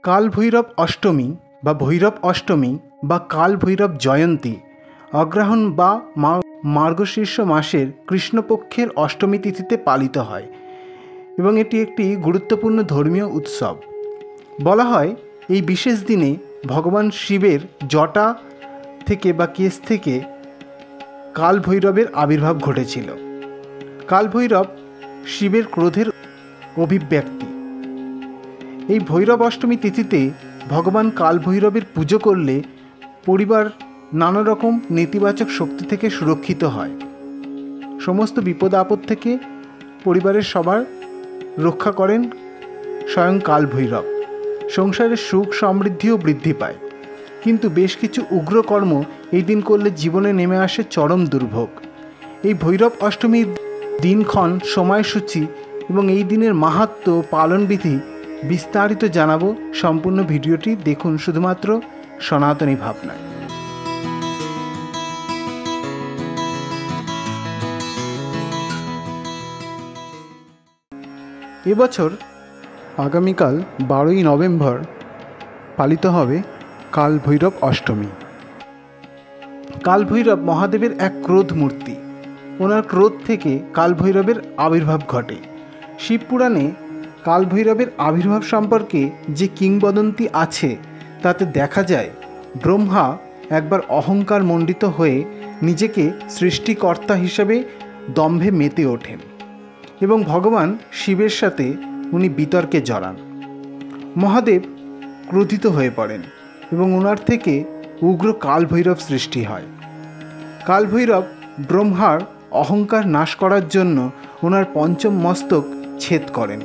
কাল ভৈরব অষ্টমী বা ভৈরব অষ্টমী বা কাল ভৈরব জয়ন্তী অগ্রহায়ণ বা মার্গশীর্ষ মাসের কৃষ্ণপক্ষের অষ্টমী তিথিতে পালিত হয় এবং এটি একটি গুরুত্বপূর্ণ ধর্মীয় উৎসব। বলা হয় এই বিশেষ দিনে ভগবান শিবের জটা থেকে বা কেশ থেকে কাল ভৈরবের আবির্ভাব ঘটেছিল। কাল ভৈরব শিবের ক্রোধের অভিব্যক্তি। এই ভৈরব অষ্টমী তিথিতে ভগবান কাল ভৈরবের পুজো করলে পরিবার নানা রকম নেতিবাচক শক্তি থেকে সুরক্ষিত হয়। সমস্ত বিপদ আপদ থেকে পরিবারের সবার রক্ষা করেন স্বয়ং কাল ভৈরব। সংসারের সুখ সমৃদ্ধিও বৃদ্ধি পায়। কিন্তু বেশ কিছু উগ্র কর্ম এই দিন করলে জীবনে নেমে আসে চরম দুর্ভোগ। এই ভৈরব অষ্টমীর দিনক্ষণ, সময়সূচি এবং এই দিনের মাহাত্ম্য পালনবিধি বিস্তারিত জানাবো। সম্পূর্ণ ভিডিওটি দেখুন শুধুমাত্র সনাতনী ভাবনায়। এবছর আগামীকাল 12ই নভেম্বর পালিত হবে কাল ভৈরব অষ্টমী। কাল ভৈরব মহাদেবের এক ক্রোধ মূর্তি। ওনার ক্রোধ থেকে কাল ভৈরবের আবির্ভাব ঘটে। শিবপুরাণে কাল ভৈরবের আবির্ভাব সম্পর্কে যে কিংবদন্তি আছে তাতে দেখা যায় ব্রহ্মা একবার অহংকার মণ্ডিত হয়ে নিজেকে সৃষ্টিকর্তা হিসেবে দম্ভে মেতে ওঠেন এবং ভগবান শিবের সাথে উনি বিতর্কে জড়ান। মহাদেব ক্রোধিত হয়ে পড়েন এবং ওনার থেকে উগ্র কাল ভৈরব সৃষ্টি হয়। কাল ভৈরব ব্রহ্মার অহংকার নাশ করার জন্য ওনার পঞ্চম মস্তক ছেদ করেন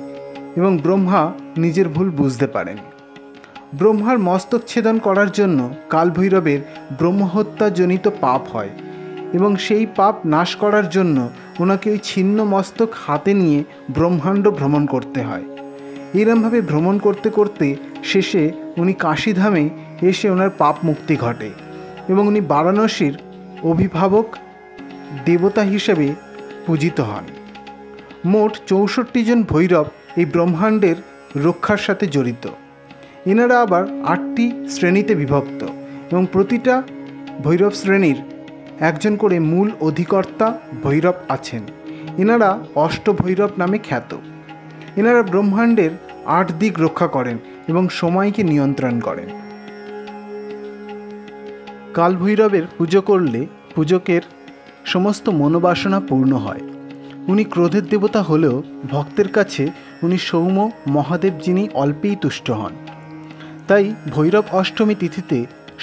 এবং ব্রহ্মা নিজের ভুল বুঝতে পারেন। ব্রহ্মার মস্তক ছেদন করার জন্য কাল ভৈরবের ব্রহ্মহত্যাজনিত পাপ হয় এবং সেই পাপ নাশ করার জন্য ওনাকে ওই ছিন্ন মস্তক হাতে নিয়ে ব্রহ্মাণ্ড ভ্রমণ করতে হয়। এরমভাবে ভ্রমণ করতে করতে শেষে উনি কাশীধামে এসে ওনার পাপ মুক্তি ঘটে এবং উনি বারাণসীর অভিভাবক দেবতা হিসেবে পূজিত হন। মোট 64 জন ভৈরব এই ব্রহ্মাণ্ডের রক্ষার সাথে জড়িত। এনারা আবার 8টি শ্রেণীতে বিভক্ত এবং প্রতিটা ভৈরব শ্রেণীর একজন করে মূল অধিকর্তা ভৈরব আছেন। এনারা অষ্টভৈরব নামে খ্যাত। এনারা ব্রহ্মাণ্ডের 8 দিক রক্ষা করেন এবং সময়কে নিয়ন্ত্রণ করেন। কাল ভৈরবের পুজো করলে পূজকের সমস্ত মনোবাসনা পূর্ণ হয়। উনি ক্রোধের দেবতা হলেও ভক্তের কাছে উনি সৌম্য মহাদেব, যিনি অল্পেই তুষ্ট হন। তাই ভৈরব অষ্টমী তিথিতে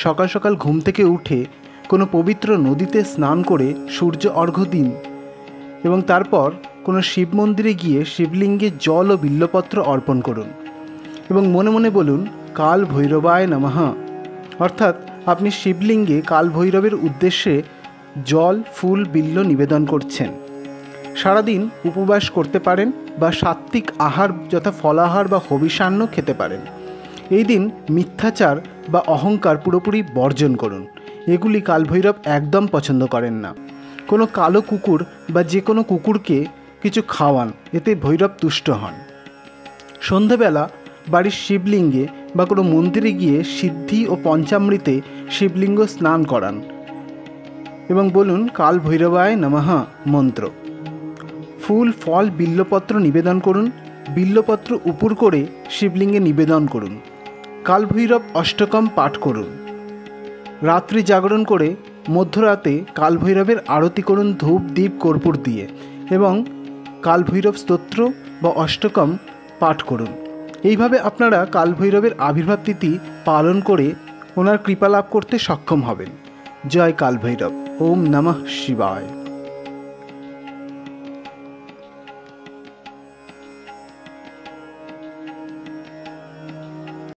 সকাল সকাল ঘুম থেকে উঠে কোনো পবিত্র নদীতে স্নান করে সূর্য অর্ঘ্য দিন এবং তারপর কোনো শিব মন্দিরে গিয়ে শিবলিঙ্গে জল ও বিল্লপত্র অর্পণ করুন এবং মনে মনে বলুন কাল ভৈরবায় নমঃ। অর্থাৎ আপনি শিবলিঙ্গে কাল ভৈরবের উদ্দেশ্যে জল, ফুল, বিল্ল নিবেদন করছেন। সারাদিন উপবাস করতে পারেন বা সাত্ত্বিক আহার যথা ফলাহার বা হবিষান্ন খেতে পারেন। এই দিন মিথ্যাচার বা অহংকার পুরোপুরি বর্জন করুন। এগুলি কাল ভৈরব একদম পছন্দ করেন না। কোনো কালো কুকুর বা যে কোনো কুকুরকে কিছু খাওয়ান, এতে ভৈরব তুষ্ট হন। সন্ধেবেলা বাড়ির শিবলিঙ্গে বা কোনো মন্দিরে গিয়ে সিদ্ধি ও পঞ্চামৃতে শিবলিঙ্গ স্নান করান এবং বলুন কাল ভৈরবায় নমঃ মন্ত্র। ফুল, ফল, বিল্লপত্র নিবেদন করুন। বিল্লপত্র উপর করে শিবলিঙ্গে নিবেদন করুন। কাল ভৈরব অষ্টকম পাঠ করুন। রাত্রি জাগরণ করে মধ্যরাতে কাল ভৈরবের আরতি করুন ধূপ, দীপ, কর্পূর দিয়ে এবং কাল ভৈরব স্তোত্র বা অষ্টকম পাঠ করুন। এইভাবে আপনারা কাল ভৈরবের আবির্ভাব তিথি পালন করে ওনার কৃপা লাভ করতে সক্ষম হবেন। জয় কাল ভৈরব। ওম নমঃ শিবায়।